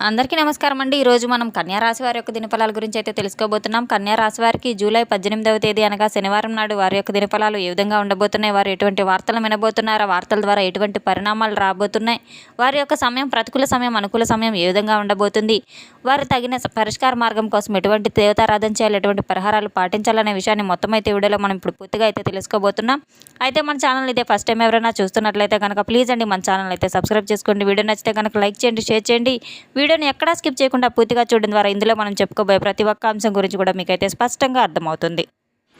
అందరికీ నమస్కారం అండి. ఈరోజు మనం కన్యా రాశి వారి యొక్క దినఫలాల గురించి అయితే తెలుసుకోబోతున్నాం. కన్యా రాశి వారికి జూలై 18వ తేదీ అనగా శనివారం నాడు వారి యొక్క దినఫలాలు ఏ విధంగా ఉండబోతున్నాయి, వారు ఎటువంటి వార్తలు వినబోతున్నారు, ఆ వార్తల ద్వారా ఎటువంటి పరిణామాలు రాబోతున్నాయి, వారి యొక్క సమయం ప్రతికూల సమయం అనుకూల సమయం ఏ విధంగా ఉండబోతుంది, వారు తగిన పరిష్కార మార్గం కోసం ఎటువంటి దేవతారాధన చేయాలి, ఎటువంటి పరిహారాలు పాటించాలనే విషయాన్ని మొత్తం అయితే వీడియోలో మనం ఇప్పుడు పూర్తిగా అయితే తెలుసుకోబోతున్నాం. అయితే మన ఛానల్ ఇదే ఫస్ట్ టైం ఎవరైనా చూస్తున్నట్లయితే కనుక ప్లీజ్ అండి మన ఛానల్ అయితే సబ్స్క్రైబ్ చేసుకోండి. వీడియో నచ్చితే కనుక లైక్ చేయండి, షేర్ చేయండి. వీడియోని ఎక్కడా స్కిప్ చేయకుండా పూర్తిగా చూడడం ద్వారా ఇందులో మనం చెప్పుకోబోయే ప్రతి ఒక్క అంశం గురించి కూడా మీకైతే స్పష్టంగా అర్థమవుతుంది.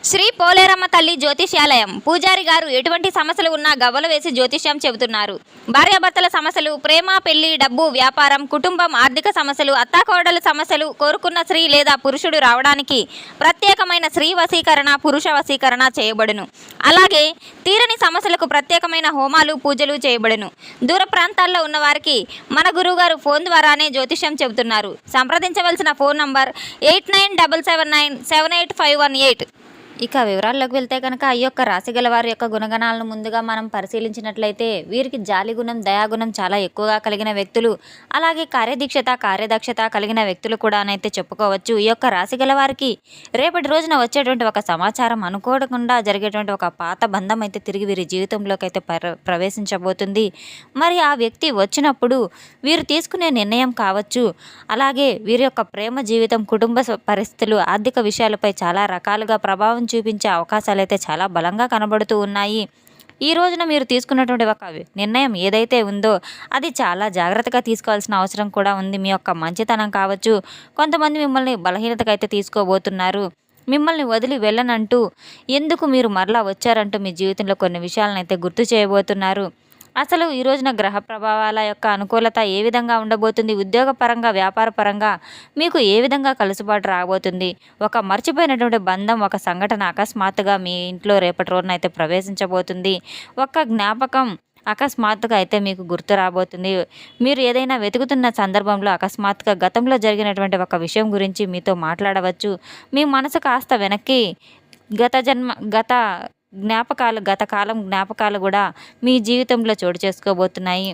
శ్రీ పోలేరమ్మ తల్లి జ్యోతిష్యాలయం పూజారి గారు ఎటువంటి సమస్యలు ఉన్నా గవ్వలు వేసి జ్యోతిష్యం చెబుతున్నారు. భార్యాభర్తల సమస్యలు, ప్రేమ, పెళ్లి, డబ్బు, వ్యాపారం, కుటుంబం, ఆర్థిక సమస్యలు, అత్తాకోడల సమస్యలు, కోరుకున్న స్త్రీ లేదా పురుషుడు రావడానికి ప్రత్యేకమైన స్త్రీ వశీకరణ, పురుష వశీకరణ చేయబడును. అలాగే తీరని సమస్యలకు ప్రత్యేకమైన హోమాలు, పూజలు చేయబడును. దూర ప్రాంతాల్లో ఉన్న వారికి మన గురువుగారు ఫోన్ ద్వారానే జ్యోతిష్యం చెబుతున్నారు. సంప్రదించవలసిన ఫోన్ నంబర్ 8977978518. ఇక వివరాల్లోకి వెళ్తే కనుక ఈ యొక్క రాశి గల వారి యొక్క గుణగణాలను ముందుగా మనం పరిశీలించినట్లయితే వీరికి జాలి గుణం, దయాగుణం చాలా ఎక్కువగా కలిగిన వ్యక్తులు, అలాగే కార్యదక్షత కలిగిన వ్యక్తులు కూడా అయితే చెప్పుకోవచ్చు. ఈ యొక్క రాశి గల వారికి రేపటి రోజున వచ్చేటువంటి ఒక సమాచారం అనుకోకుండా జరిగేటువంటి ఒక పాత బంధం అయితే తిరిగి వీరి జీవితంలోకి అయితే ప్రవేశించబోతుంది. మరి ఆ వ్యక్తి వచ్చినప్పుడు వీరు తీసుకునే నిర్ణయం కావచ్చు, అలాగే వీరి యొక్క ప్రేమ జీవితం, కుటుంబ పరిస్థితులు, ఆర్థిక విషయాలపై చాలా రకాలుగా ప్రభావం చూపించే అవకాశాలు అయితే చాలా బలంగా కనబడుతూ ఉన్నాయి. ఈ రోజున మీరు తీసుకున్నటువంటి ఒక నిర్ణయం ఏదైతే ఉందో అది చాలా జాగ్రత్తగా తీసుకోవాల్సిన అవసరం కూడా ఉంది. మీ యొక్క మంచితనం కావచ్చు, కొంతమంది మిమ్మల్ని బలహీనతగా అయితే తీసుకోబోతున్నారు. మిమ్మల్ని వదిలి వెళ్ళనంటూ ఎందుకు మీరు మరలా వచ్చారంటూ మీ జీవితంలో కొన్ని విషయాలను అయితే గుర్తు చేయబోతున్నారు. అసలు ఈ రోజున గ్రహ ప్రభావాల యొక్క అనుకూలత ఏ విధంగా ఉండబోతుంది, ఉద్యోగపరంగా, వ్యాపారపరంగా మీకు ఏ విధంగా కలుసుబాటు రాబోతుంది, ఒక మర్చిపోయినటువంటి బంధం, ఒక సంఘటన అకస్మాత్తుగా మీ ఇంట్లో రేపటి రోజున అయితే ప్రవేశించబోతుంది. ఒక జ్ఞాపకం అకస్మాత్తుగా అయితే మీకు గుర్తు రాబోతుంది. మీరు ఏదైనా వెతుకుతున్న సందర్భంలో అకస్మాత్తుగా గతంలో జరిగినటువంటి ఒక విషయం గురించి మీతో మాట్లాడవచ్చు. మీ మనసు కాస్త వెనక్కి గత కాలం జ్ఞాపకాలు కూడా మీ జీవితంలో చోటు చేసుకోబోతున్నాయి.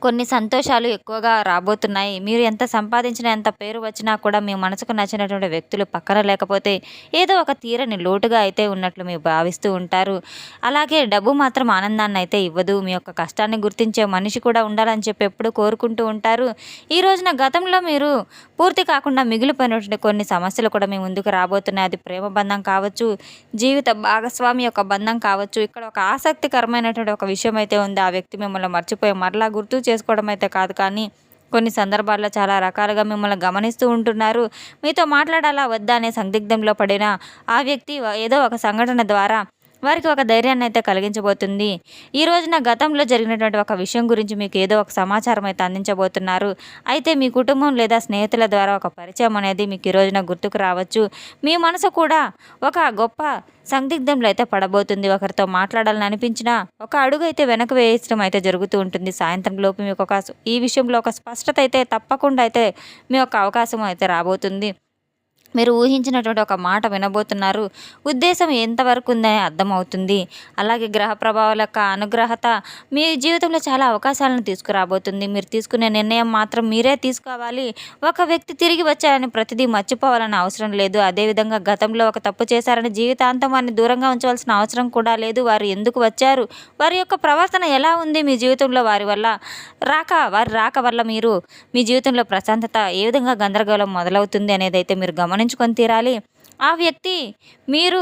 కొన్ని సంతోషాలు ఎక్కువగా రాబోతున్నాయి. మీరు ఎంత సంపాదించినా, ఎంత పేరు వచ్చినా కూడా మీ మనసుకు నచ్చినటువంటి వ్యక్తులు పక్కన లేకపోతే ఏదో ఒక తీరని లోటుగా అయితే ఉన్నట్లు మీరు భావిస్తూ ఉంటారు. అలాగే డబ్బు మాత్రం ఆనందాన్ని అయితే ఇవ్వదు. మీ యొక్క కష్టాన్ని గుర్తించే మనిషి కూడా ఉండాలని చెప్పి ఎప్పుడు కోరుకుంటూ ఉంటారు. ఈ రోజున గతంలో మీరు పూర్తి కాకుండా మిగిలిపోయినటువంటి కొన్ని సమస్యలు కూడా మీ ముందుకు రాబోతున్నాయి. అది ప్రేమ బంధం కావచ్చు, జీవిత భాగస్వామి యొక్క బంధం కావచ్చు. ఇక్కడ ఒక ఆసక్తికరమైనటువంటి ఒక విషయం అయితే ఉంది. ఆ వ్యక్తి మిమ్మల్ని మర్చిపోయి మరలా గుర్తు చేసుకోవడం అయితే కాదు, కానీ కొన్ని సందర్భాల్లో చాలా రకాలుగా మిమ్మల్ని గమనిస్తూ ఉంటున్నారు. మీతో మాట్లాడాలా వద్దా అనే సందిగ్ధంలో పడిన ఆ వ్యక్తి ఏదో ఒక సంఘటన ద్వారా వారికి ఒక ధైర్యాన్ని అయితే కలిగించబోతుంది. ఈ రోజున గతంలో జరిగినటువంటి ఒక విషయం గురించి మీకు ఏదో ఒక సమాచారం అయితే అందించబోతున్నారు. అయితే మీ కుటుంబం లేదా స్నేహితుల ద్వారా ఒక పరిచయం అనేది మీకు ఈ రోజున గుర్తుకు రావచ్చు. మీ మనసు కూడా ఒక గొప్ప సందిగ్ధంలో అయితే పడబోతుంది. ఒకరితో మాట్లాడాలని అనిపించినా ఒక అడుగు అయితే వెనక వేయడం అయితే జరుగుతూ ఉంటుంది. సాయంత్రం లోపు మీకు ఈ విషయంలో ఒక స్పష్టత అయితే తప్పకుండా అయితే మీ యొక్క అవకాశం అయితే రాబోతుంది. మీరు ఊహించినటువంటి ఒక మాట వినబోతున్నారు. ఉద్దేశం ఎంతవరకు ఉందని అర్థమవుతుంది. అలాగే గ్రహ ప్రభావాల యొక్క అనుగ్రహత మీ జీవితంలో చాలా అవకాశాలను తీసుకురాబోతుంది. మీరు తీసుకునే నిర్ణయం మాత్రం మీరే తీసుకోవాలి. ఒక వ్యక్తి తిరిగి వచ్చారని ప్రతిదీ మర్చిపోవాలని అవసరం లేదు. అదేవిధంగా గతంలో ఒక తప్పు చేశారని జీవితాంతం వారిని దూరంగా ఉంచవలసిన అవసరం కూడా లేదు. వారు ఎందుకు వచ్చారు, వారి యొక్క ప్రవర్తన ఎలా ఉంది మీ జీవితంలో, వారి రాక వల్ల మీరు మీ జీవితంలో ప్రశాంతత ఏ విధంగా గందరగోళం మొదలవుతుంది అనేది అయితే మీరు గమనించుకొని తీరాలి. ఆ వ్యక్తి మీరు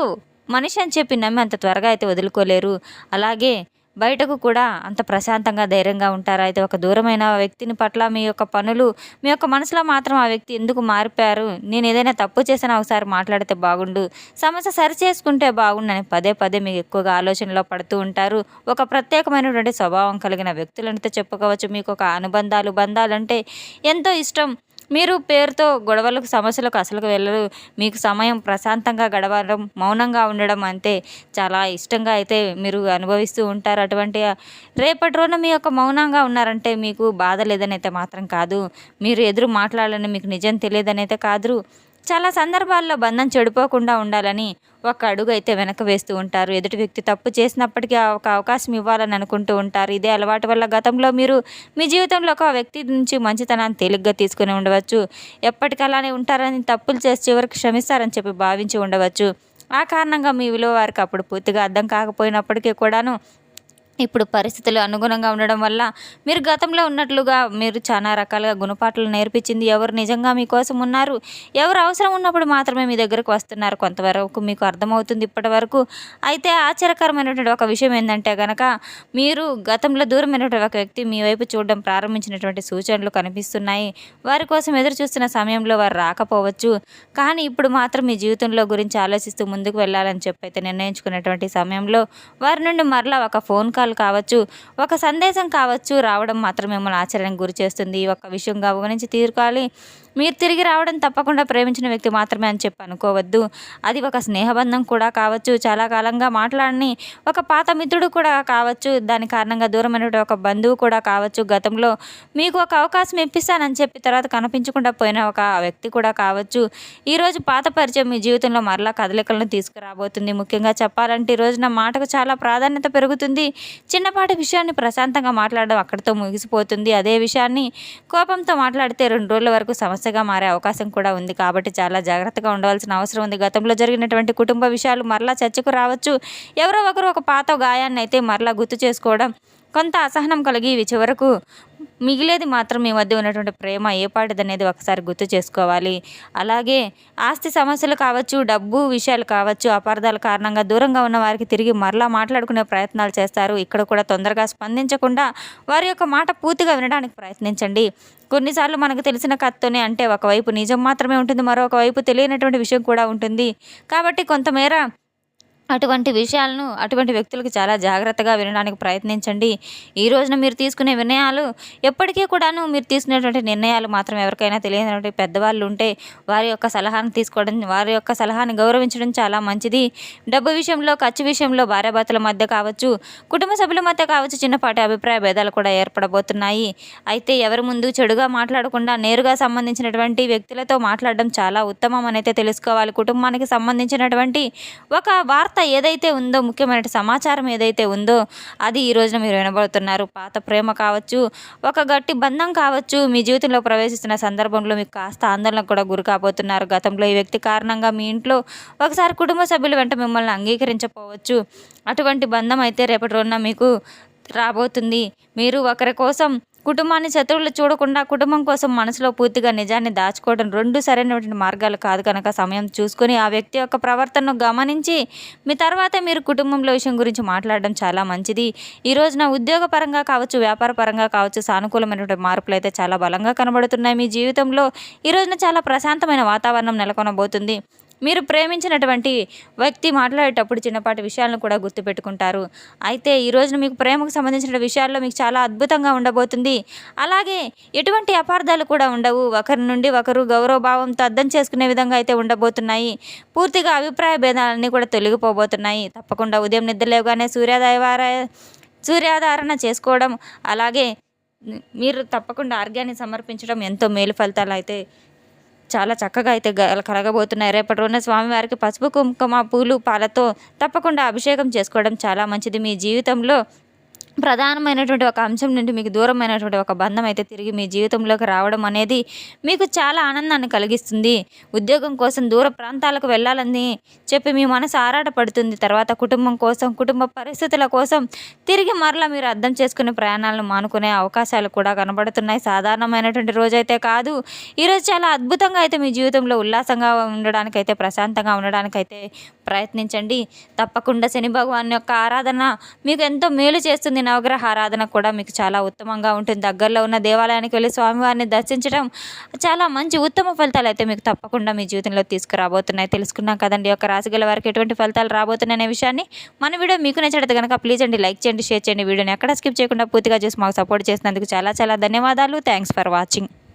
మనిషి అని చెప్పి నమ్మి అంత త్వరగా అయితే వదులుకోలేరు. అలాగే బయటకు కూడా అంత ప్రశాంతంగా, ధైర్యంగా ఉంటారు. అయితే ఒక దూరమైన వ్యక్తిని పట్ల మీ యొక్క పనులు, మీ యొక్క మనసులో మాత్రం ఆ వ్యక్తి ఎందుకు మారిపోయారు, నేను ఏదైనా తప్పు చేసినా ఒకసారి మాట్లాడితే బాగుండు, సమస్య సరి చేసుకుంటే బాగుండు అని పదే పదే మీకు ఎక్కువగా ఆలోచనలో పడుతూ ఉంటారు. ఒక ప్రత్యేకమైనటువంటి స్వభావం కలిగిన వ్యక్తులంటే చెప్పుకోవచ్చు. మీకు ఒక బంధాలంటే ఎంతో ఇష్టం. మీరు పేరుతో గొడవలకు, సమస్యలకు అసలుకు వెళ్ళరు. మీకు సమయం ప్రశాంతంగా గడవడం, మౌనంగా ఉండడం అంటే చాలా ఇష్టంగా అయితే మీరు అనుభవిస్తూ ఉంటారు. అటువంటి రేపటి రోజున మీ యొక్క మౌనంగా ఉన్నారంటే మీకు బాధ లేదని అయితే మాత్రం కాదు, మీరు ఎదురు మాట్లాడాలని మీకు నిజం తెలియదని అయితే కాదు, చాలా సందర్భాల్లో బంధం చెడిపోకుండా ఉండాలని ఒక అడుగు అయితే వెనక వేస్తూ ఉంటారు. ఎదుటి వ్యక్తి తప్పు చేసినప్పటికీ ఒక అవకాశం ఇవ్వాలని అనుకుంటూ ఉంటారు. ఇదే అలవాటు వల్ల గతంలో మీరు మీ జీవితంలో ఒక వ్యక్తి నుంచి మంచితనాన్ని తేలిగ్గా తీసుకుని ఉండవచ్చు. ఎప్పటికలానే ఉంటారని, తప్పులు చేసి చివరికి క్షమిస్తారని చెప్పి భావించి ఉండవచ్చు. ఆ కారణంగా మీ విలువ వారికి అప్పుడు పూర్తిగా అర్థం కాకపోయినప్పటికీ కూడాను ఇప్పుడు పరిస్థితులు అనుగుణంగా ఉండడం వల్ల మీరు గతంలో ఉన్నట్లుగా మీరు చాలా రకాలుగా గుణపాఠాలు నేర్పించింది ఎవరు నిజంగా మీకోసం ఉన్నారు, ఎవరు అవసరం ఉన్నప్పుడు మాత్రమే మీ దగ్గరకు వస్తున్నారు కొంతవరకు మీకు అర్థమవుతుంది ఇప్పటి వరకు. అయితే ఆశ్చర్యకరమైనటువంటి ఒక విషయం ఏంటంటే కనుక మీరు గతంలో దూరమైనటువంటి ఒక వ్యక్తి మీ వైపు చూడడం ప్రారంభించినటువంటి సూచనలు కనిపిస్తున్నాయి. వారి కోసం ఎదురు చూస్తున్న సమయంలో వారు రాకపోవచ్చు, కానీ ఇప్పుడు మాత్రం మీ జీవితంలో గురించి ఆలోచిస్తూ ముందుకు వెళ్ళాలని చెప్పి అయితే నిర్ణయించుకునేటువంటి సమయంలో వారి నుండి మరలా ఒక ఫోన్ కాల్ కావచ్చు, ఒక సందేశం కావచ్చు రావడం మాత్రం మిమ్మల్ని ఆశ్చర్యానికి గురి చేస్తుంది. ఈ ఒక్క విషయం గమనించి తీరుకోవాలి. మీరు తిరిగి రావడం తప్పకుండా ప్రేమించిన వ్యక్తి మాత్రమే అని చెప్పి అనుకోవద్దు. అది ఒక స్నేహబంధం కూడా కావచ్చు, చాలా కాలంగా మాట్లాడని ఒక పాత మిత్రుడు కూడా కావచ్చు, దాని కారణంగా దూరమైనటువంటి ఒక బంధువు కూడా కావచ్చు, గతంలో మీకు ఒక అవకాశం ఇప్పిస్తానని చెప్పి తర్వాత కనిపించకుండా పోయిన ఒక వ్యక్తి కూడా కావచ్చు. ఈరోజు పాత పరిచయం మీ జీవితంలో మరలా కదలికలను తీసుకురాబోతుంది. ముఖ్యంగా చెప్పాలంటే ఈ రోజున మాటకు చాలా ప్రాధాన్యత పెరుగుతుంది. చిన్నపాటి విషయాన్ని ప్రశాంతంగా మాట్లాడడం అక్కడితో ముగిసిపోతుంది. అదే విషయాన్ని కోపంతో మాట్లాడితే 2 రోజుల వరకు సమస్యగా మారే అవకాశం కూడా ఉంది. కాబట్టి చాలా జాగ్రత్తగా ఉండవలసిన అవసరం ఉంది. గతంలో జరిగినటువంటి కుటుంబ విషయాలు మరలా చర్చకు రావచ్చు. ఎవరో ఒకరు ఒక పాత గాయాన్ని అయితే మరలా గుర్తు చేసుకోవడం, కొంత అసహనం కలిగి ఇవి చివరకు మిగిలేది మాత్రం మీ మధ్య ఉన్నటువంటి ప్రేమ ఏపాటిదనేది ఒకసారి గుర్తు చేసుకోవాలి. అలాగే ఆస్తి సమస్యలు కావచ్చు, డబ్బు విషయాలు కావచ్చు, అపార్థాల కారణంగా దూరంగా ఉన్న వారికి తిరిగి మరలా మాట్లాడుకునే ప్రయత్నాలు చేస్తారు. ఇక్కడ కూడా తొందరగా స్పందించకుండా వారి యొక్క మాట పూర్తిగా వినడానికి ప్రయత్నించండి. కొన్నిసార్లు మనకు తెలిసిన కథతోనే అంటే ఒకవైపు నిజం మాత్రమే ఉంటుంది, మరొక వైపు తెలియనటువంటి విషయం కూడా ఉంటుంది. కాబట్టి కొంతమేర అటువంటి వ్యక్తులకు చాలా జాగ్రత్తగా వినడానికి ప్రయత్నించండి. ఈ రోజున మీరు తీసుకునే నిర్ణయాలు ఎప్పటికీ కూడాను మీరు తీసుకునేటువంటి నిర్ణయాలు మాత్రం ఎవరికైనా తెలియనటువంటి పెద్దవాళ్ళు ఉంటే వారి యొక్క సలహాను తీసుకోవడం, వారి యొక్క సలహాని గౌరవించడం చాలా మంచిది. డబ్బు విషయంలో, ఖర్చు విషయంలో భార్యాభర్తల మధ్య కావచ్చు, కుటుంబ సభ్యుల మధ్య కావచ్చు చిన్నపాటి అభిప్రాయ భేదాలు కూడా ఏర్పడబోతున్నాయి. అయితే ఎవరి ముందు చెడుగా మాట్లాడకుండా నేరుగా సంబంధించినటువంటి వ్యక్తులతో మాట్లాడడం చాలా ఉత్తమం అనైతే తెలుసుకోవాలి. కుటుంబానికి సంబంధించినటువంటి ఒక వార్త ఏదైతే ఉందో, ముఖ్యమైన సమాచారం ఏదైతే ఉందో అది ఈ రోజున మీరు వినబడుతున్నారు. పాత ప్రేమ కావచ్చు, ఒక గట్టి బంధం కావచ్చు, మీ జీవితంలో ప్రవేశిస్తున్న సందర్భంలో మీకు కాస్త ఆందోళనకు కూడా గురి కాబోతున్నారు. గతంలో ఈ వ్యక్తి కారణంగా మీ ఇంట్లో ఒకసారి కుటుంబ సభ్యులు వెంట మిమ్మల్ని అంగీకరించకపోవచ్చు. అటువంటి బంధం అయితే రేపటి రోజున మీకు రాబోతుంది. మీరు ఒకరి కోసం కుటుంబాన్ని శత్రువులు చూడకుండా కుటుంబం కోసం మనసులో పూర్తిగా నిజాన్ని దాచుకోవడం 2 సరైనటువంటి మార్గాలు కాదు కనుక సమయం చూసుకొని ఆ వ్యక్తి యొక్క ప్రవర్తనను గమనించి మీ తర్వాత మీరు కుటుంబంలో విషయం గురించి మాట్లాడడం చాలా మంచిది. ఈ రోజున ఉద్యోగపరంగా కావచ్చు, వ్యాపార పరంగా కావచ్చు సానుకూలమైనటువంటి మార్పులు అయితే చాలా బలంగా కనబడుతున్నాయి. మీ జీవితంలో ఈ రోజున చాలా ప్రశాంతమైన వాతావరణం నెలకొనబోతుంది. మీరు ప్రేమించినటువంటి వ్యక్తి మాట్లాడేటప్పుడు చిన్నపాటి విషయాలను కూడా గుర్తుపెట్టుకుంటారు. అయితే ఈ రోజున మీకు ప్రేమకు సంబంధించిన విషయాల్లో మీకు చాలా అద్భుతంగా ఉండబోతుంది. అలాగే ఎటువంటి అపార్థాలు కూడా ఉండవు. ఒకరి నుండి ఒకరు గౌరవభావంతో అర్థం చేసుకునే విధంగా అయితే ఉండబోతున్నాయి. పూర్తిగా అభిప్రాయ భేదాలన్నీ కూడా తొలగిపోబోతున్నాయి. తప్పకుండా ఉదయం నిద్రలేవగానే సూర్యాధారణ చేసుకోవడం, అలాగే మీరు తప్పకుండా ఆర్గ్యాన్ని సమర్పించడం ఎంతో మేలు ఫలితాలు అయితే చాలా చక్కగా అయితే కలగబోతున్నాయి. రేపటి రోజున స్వామివారికి పసుపు, కుంకుమ, పూలు, పాలతో తప్పకుండా అభిషేకం చేసుకోవడం చాలా మంచిది. మీ జీవితంలో ప్రధానమైనటువంటి ఒక అంశం నుండి మీకు దూరమైనటువంటి ఒక బంధం అయితే తిరిగి మీ జీవితంలోకి రావడం అనేది మీకు చాలా ఆనందాన్ని కలిగిస్తుంది. ఉద్యోగం కోసం దూర ప్రాంతాలకు వెళ్ళాలని చెప్పి మీ మనసు ఆరాటపడుతుంది. తర్వాత కుటుంబం కోసం, కుటుంబ పరిస్థితుల కోసం తిరిగి మరలా మీరు అర్థం చేసుకునే ప్రయాణాలను మానుకునే అవకాశాలు కూడా కనబడుతున్నాయి. సాధారణమైనటువంటి రోజైతే కాదు. ఈరోజు చాలా అద్భుతంగా అయితే మీ జీవితంలో ఉల్లాసంగా ఉండడానికైతే, ప్రశాంతంగా ఉండడానికైతే ప్రయత్నించండి. తప్పకుండా శని భగవాన్ యొక్క ఆరాధన మీకు ఎంతో మేలు చేస్తుంది. నవగ్రహ ఆరాధన కూడా మీకు చాలా ఉత్తమంగా ఉంటుంది. దగ్గరలో ఉన్న దేవాలయానికి వెళ్ళి స్వామివారిని దర్శించడం చాలా మంచి ఉత్తమ ఫలితాలు అయితే మీకు తప్పకుండా మీ జీవితంలో తీసుకురాబోతున్నాయి. తెలుసుకున్నాం కదండి యొక్క రాశి గల వారికి ఎటువంటి ఫలితాలు రాబోతున్నాయి అనే విషయాన్ని. మన వీడియో మీకు నచ్చితే కనుక ప్లీజ్ అండి లైక్ చేయండి, షేర్ చేయండి. వీడియోని ఎక్కడ స్కిప్ చేయకుండా పూర్తిగా చూసి మాకు సపోర్ట్ చేసినందుకు చాలా చాలా ధన్యవాదాలు. Thanks for watching.